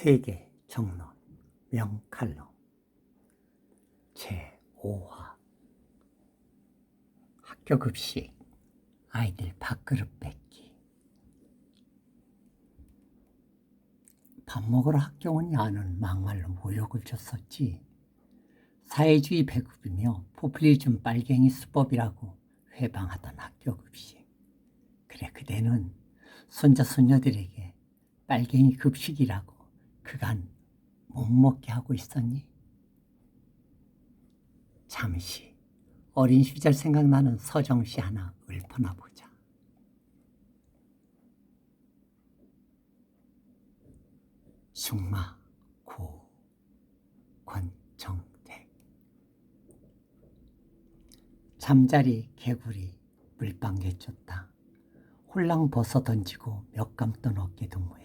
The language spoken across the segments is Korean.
세계 정론 명칼럼 제5화 학교 급식 아이들 밥그릇 뺏기. 밥 먹으러 학교 오냐는 막말로 모욕을 줬었지. 사회주의 배급이며 포퓰리즘 빨갱이 수법이라고 회방하던 학교 급식. 그래, 그대는 손자 손녀들에게 빨갱이 급식이라고 그간 못 먹게 하고 있었니? 잠시 어린 시절 생각나는 서정시 하나 읊어나 보자. 숭마 고 권정택. 잠자리 개구리 물방개 쫓다. 홀랑 벗어 던지고 몇 감던 어깨 동무야.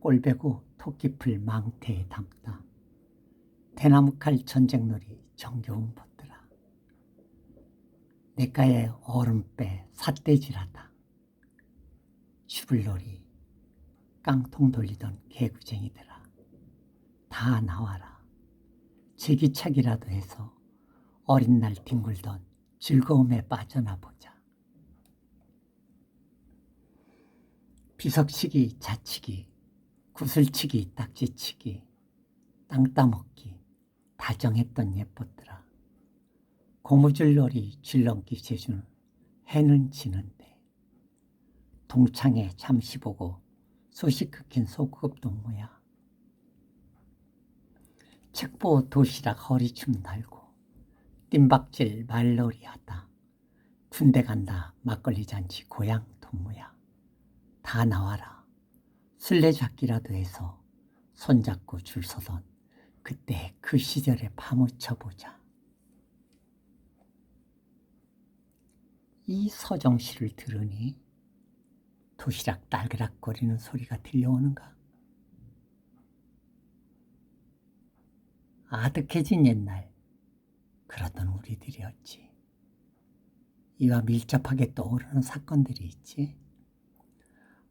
꼴배고 토끼풀 망태에 담다. 대나무칼 전쟁놀이 정겨운 벗더라. 내가에 얼음배 삿대질하다. 슈불놀이 깡통 돌리던 개구쟁이들아, 다 나와라. 제기차기라도 해서 어린 날 뒹굴던 즐거움에 빠져나 보자. 비석치기, 자치기, 구슬치기, 딱지치기, 땅 따먹기 다정했던 예뻤더라. 고무줄놀이 줄넘기 재주는 해는 지는데 동창회 잠시 보고 소식 흑힌 소급 동무야. 책보 도시락 허리춤 달고 뜀박질 말놀이 하다. 군대 간다 막걸리 잔치 고향 동무야. 다 나와라. 술래잡기라도 해서 손잡고 줄 서던 그때 그 시절에 파묻혀보자. 이 서정시를 들으니 도시락 딸그락거리는 소리가 들려오는가? 아득해진 옛날 그러던 우리들이었지. 이와 밀접하게 떠오르는 사건들이 있지.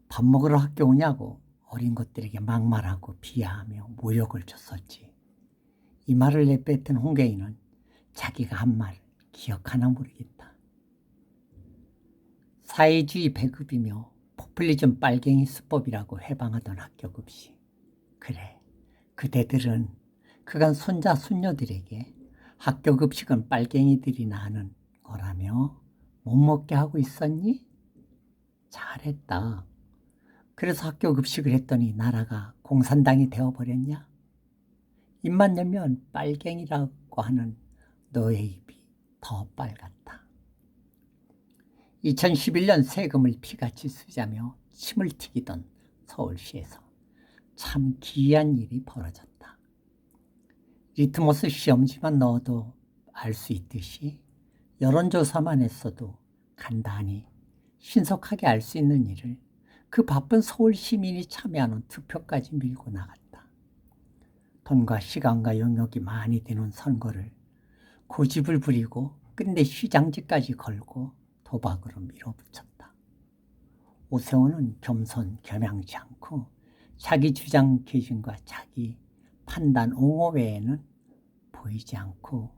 밥 먹으러 학교 오냐고 어린 것들에게 막말하고 비하하며 모욕을 줬었지. 이 말을 내뱉은 홍계인은 자기가 한 말을 기억하나 모르겠다. 사회주의 배급이며 포퓰리즘 빨갱이 수법이라고 해방하던 학교 급식. 그래, 그대들은 그간 손자 손녀들에게 학교 급식은 빨갱이들이나 하는 거라며 못 먹게 하고 있었니? 잘했다. 그래서 학교 급식을 했더니 나라가 공산당이 되어버렸냐? 입만 열면 빨갱이라고 하는 너의 입이 더 빨갛다. 2011년 세금을 피같이 쓰자며 침을 튀기던 서울시에서 참 기이한 일이 벌어졌다. 리트머스 시험지만 넣어도 알 수 있듯이 여론조사만 했어도 간단히 신속하게 알 수 있는 일을 그 바쁜 서울 시민이 참여하는 투표까지 밀고 나갔다. 돈과 시간과 영역이 많이 드는 선거를 고집을 부리고 끝내 시장지까지 걸고 도박으로 밀어붙였다. 오세훈은 겸손 겸양치 않고 자기 주장 개진과 자기 판단 옹호 외에는 보이지 않고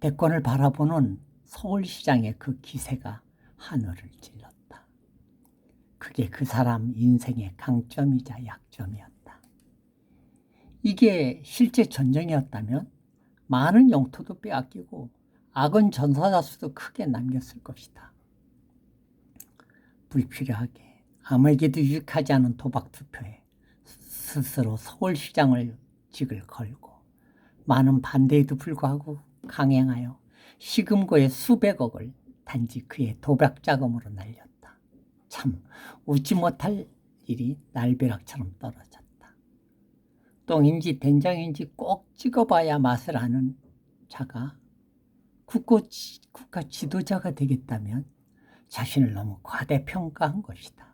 대권을 바라보는 서울시장의 그 기세가 하늘을 찔렀다. 그게 그 사람 인생의 강점이자 약점이었다. 이게 실제 전쟁이었다면 많은 영토도 빼앗기고 악은 전사자 수도 크게 남겼을 것이다. 불필요하게 아무에게도 유익하지 않은 도박 투표에 스스로 서울시장을 직을 걸고 많은 반대에도 불구하고 강행하여 시금고의 수백억을 단지 그의 도박 자금으로 날렸다. 참 웃지 못할 일이 날벼락처럼 떨어졌다. 똥인지 된장인지 꼭 찍어봐야 맛을 아는 자가 국가 지도자가 되겠다면 자신을 너무 과대평가한 것이다.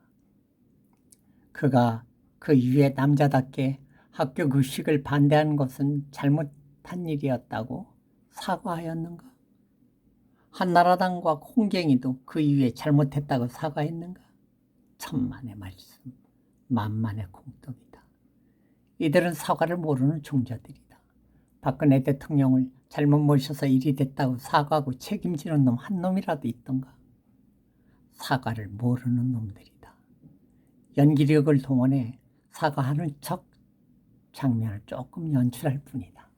그가 그 이후에 남자답게 학교 급식을 반대하는 것은 잘못한 일이었다고 사과하였는가? 한나라당과 홍경이도 그 이후에 잘못했다고 사과했는가? 천만의 말씀, 만만의 공덕이다. 이들은 사과를 모르는 종자들이다. 박근혜 대통령을 잘못 모셔서 일이 됐다고 사과하고 책임지는 놈 한 놈이라도 있던가. 사과를 모르는 놈들이다. 연기력을 동원해 사과하는 척 장면을 조금 연출할 뿐이다.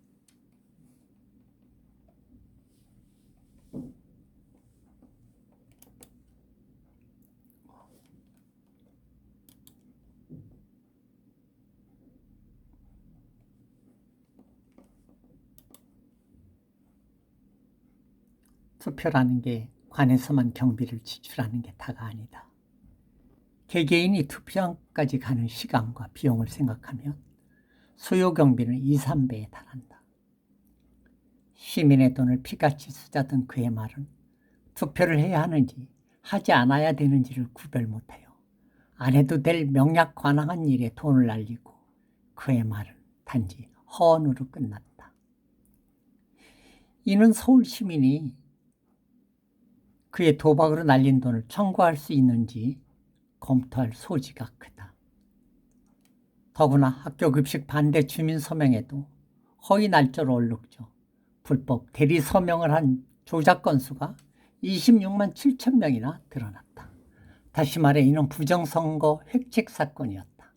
투표라는 게 관에서만 경비를 지출하는 게 다가 아니다. 개개인이 투표함까지 가는 시간과 비용을 생각하면 수요 경비는 2, 3배에 달한다. 시민의 돈을 피같이 쓰자던 그의 말은 투표를 해야 하는지 하지 않아야 되는지를 구별 못해요. 안 해도 될 명약 관항한 일에 돈을 날리고 그의 말은 단지 허언으로 끝났다. 이는 서울 시민이 그의 도박으로 날린 돈을 청구할 수 있는지 검토할 소지가 크다. 더구나 학교급식 반대 주민 서명에도 허위 날짜로 얼룩져 불법 대리 서명을 한 조작 건수가 26만 7천 명이나 드러났다. 다시 말해 이는 부정선거 획책 사건이었다.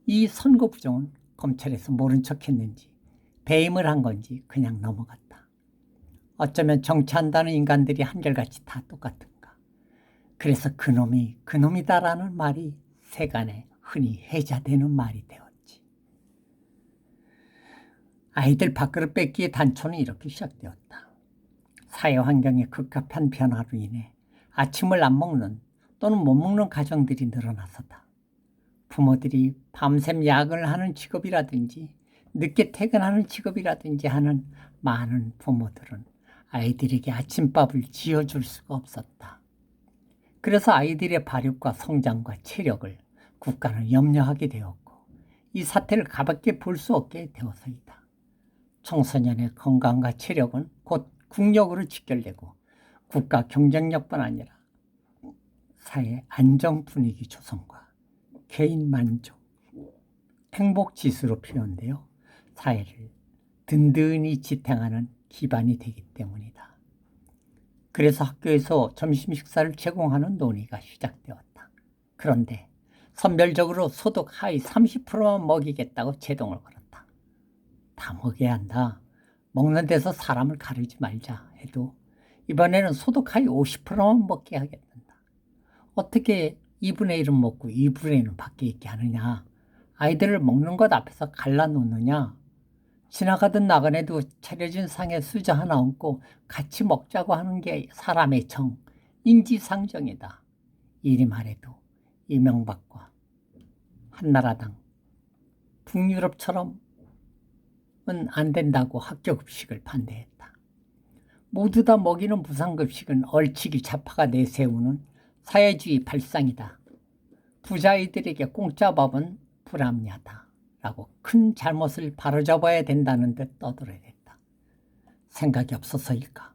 이 선거 부정은 검찰에서 모른 척했는지 배임을 한 건지 그냥 넘어갔다. 어쩌면 정치한다는 인간들이 한결같이 다 똑같은가. 그래서 그놈이다라는 말이 세간에 흔히 해자되는 말이 되었지. 아이들 밥그릇 뺏기의 단초는 이렇게 시작되었다. 사회환경의 급격한 변화로 인해 아침을 안 먹는 또는 못 먹는 가정들이 늘어나서다. 부모들이 밤샘 야근을 하는 직업이라든지 늦게 퇴근하는 직업이라든지 하는 많은 부모들은 아이들에게 아침밥을 지어줄 수가 없었다. 그래서 아이들의 발육과 성장과 체력을 국가는 염려하게 되었고 이 사태를 가볍게 볼 수 없게 되어서이다. 청소년의 건강과 체력은 곧 국력으로 직결되고 국가 경쟁력뿐 아니라 사회 안정 분위기 조성과 개인 만족, 행복 지수로 표현되어 사회를 든든히 지탱하는 기반이 되기 때문이다. 그래서 학교에서 점심 식사를 제공하는 논의가 시작되었다. 그런데 선별적으로 소득 하위 30%만 먹이겠다고 제동을 걸었다. 다 먹여야 한다. 먹는 데서 사람을 가르지 말자 해도 이번에는 소득 하위 50%만 먹게 하겠단다. 어떻게 2분의 1은 먹고 2분의 1은 밖에 있게 하느냐. 아이들을 먹는 것 앞에서 갈라놓느냐. 지나가던 나그네도 차려진 상에 수저 하나 얹고 같이 먹자고 하는 게 사람의 정, 인지상정이다. 이리 말해도 이명박과 한나라당, 북유럽처럼은 안 된다고 학교급식을 반대했다. 모두 다 먹이는 무상급식은 얼치기 좌파가 내세우는 사회주의 발상이다. 부자아이들에게 공짜 밥은 불합리하다. 라고 큰 잘못을 바로잡아야 된다는 듯 떠들어댔다. 생각이 없어서일까?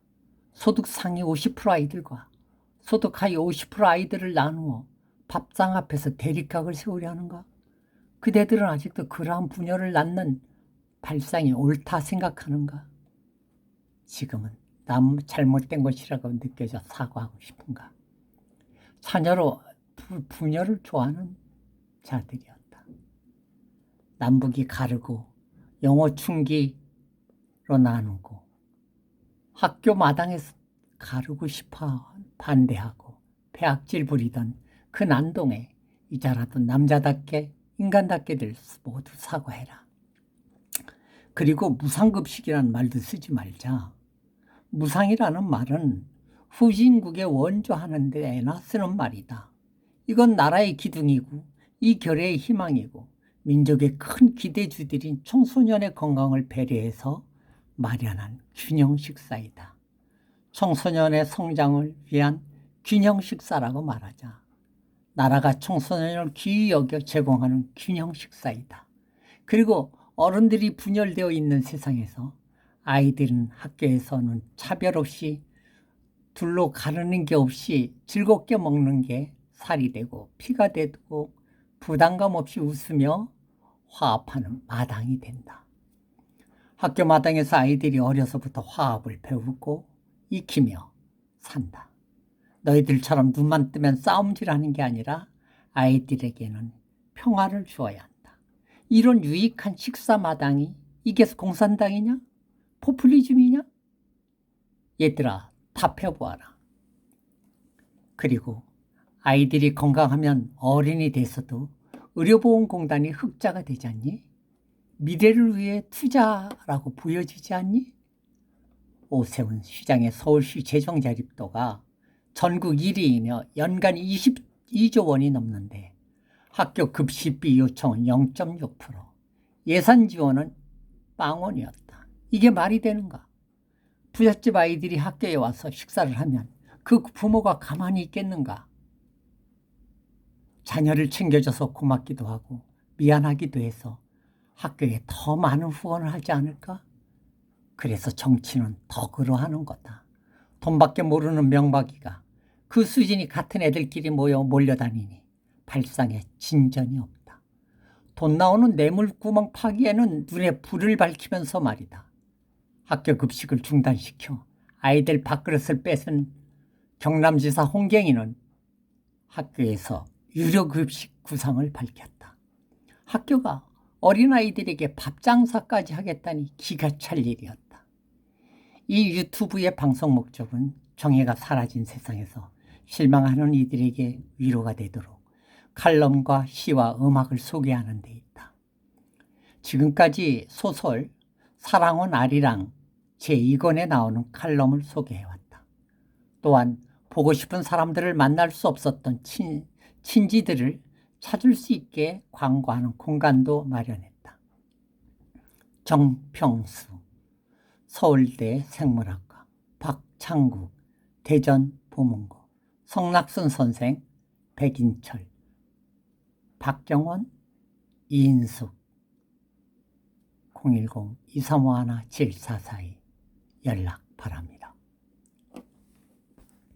소득 상위 50% 아이들과 소득 하위 50% 아이들을 나누어 밥상 앞에서 대립각을 세우려는가? 그대들은 아직도 그러한 분열을 낳는 발상이 옳다 생각하는가? 지금은 남 잘못된 것이라고 느껴져 사과하고 싶은가? 자녀로 분열을 좋아하는 자들이었다. 남북이 가르고 영어 충기로 나누고 학교 마당에서 가르고 싶어 반대하고 배악질 부리던 그 난동에 이자라도 남자답게 인간답게들 모두 사과해라. 그리고 무상급식이라는 말도 쓰지 말자. 무상이라는 말은 후진국에 원조하는 데나 쓰는 말이다. 이건 나라의 기둥이고 이 결의의 희망이고 민족의 큰 기대주들인 청소년의 건강을 배려해서 마련한 균형 식사이다. 청소년의 성장을 위한 균형 식사라고 말하자. 나라가 청소년을 귀히 여겨 제공하는 균형 식사이다. 그리고 어른들이 분열되어 있는 세상에서 아이들은 학교에서는 차별 없이 둘로 가르는 게 없이 즐겁게 먹는 게 살이 되고 피가 되고 부담감 없이 웃으며 화합하는 마당이 된다. 학교 마당에서 아이들이 어려서부터 화합을 배우고 익히며 산다. 너희들처럼 눈만 뜨면 싸움질하는 게 아니라 아이들에게는 평화를 주어야 한다. 이런 유익한 식사 마당이 이게 공산당이냐? 포퓰리즘이냐? 얘들아, 답해보아라. 그리고 아이들이 건강하면 어른이 돼서도 의료보험공단이 흑자가 되지 않니? 미래를 위해 투자라고 보여지지 않니? 오세훈 시장의 서울시 재정 자립도가 전국 1위이며 연간 22조 원이 넘는데 학교 급식비 요청은 0.6%, 예산 지원은 빵원이었다. 이게 말이 되는가? 부잣집 아이들이 학교에 와서 식사를 하면 그 부모가 가만히 있겠는가? 자녀를 챙겨줘서 고맙기도 하고 미안하기도 해서 학교에 더 많은 후원을 하지 않을까? 그래서 정치는 덕으로 하는 거다. 돈밖에 모르는 명박이가 그 수준이 같은 애들끼리 모여 몰려다니니 발상에 진전이 없다. 돈 나오는 뇌물구멍 파기에는 눈에 불을 밝히면서 말이다. 학교 급식을 중단시켜 아이들 밥그릇을 뺏은 경남지사 홍경희는 학교에서 유료급식 구상을 밝혔다. 학교가 어린아이들에게 밥장사까지 하겠다니 기가 찰 일이었다. 이 유튜브의 방송 목적은 정의가 사라진 세상에서 실망하는 이들에게 위로가 되도록 칼럼과 시와 음악을 소개하는 데 있다. 지금까지 소설 사랑은 아리랑 제2권에 나오는 칼럼을 소개해왔다. 또한 보고 싶은 사람들을 만날 수 없었던 친지들을 찾을 수 있게 광고하는 공간도 마련했다. 정평수, 서울대 생물학과, 박창국, 대전 보문고, 성낙순 선생, 백인철, 박경원, 이인숙, 010-2351-7442 연락 바랍니다.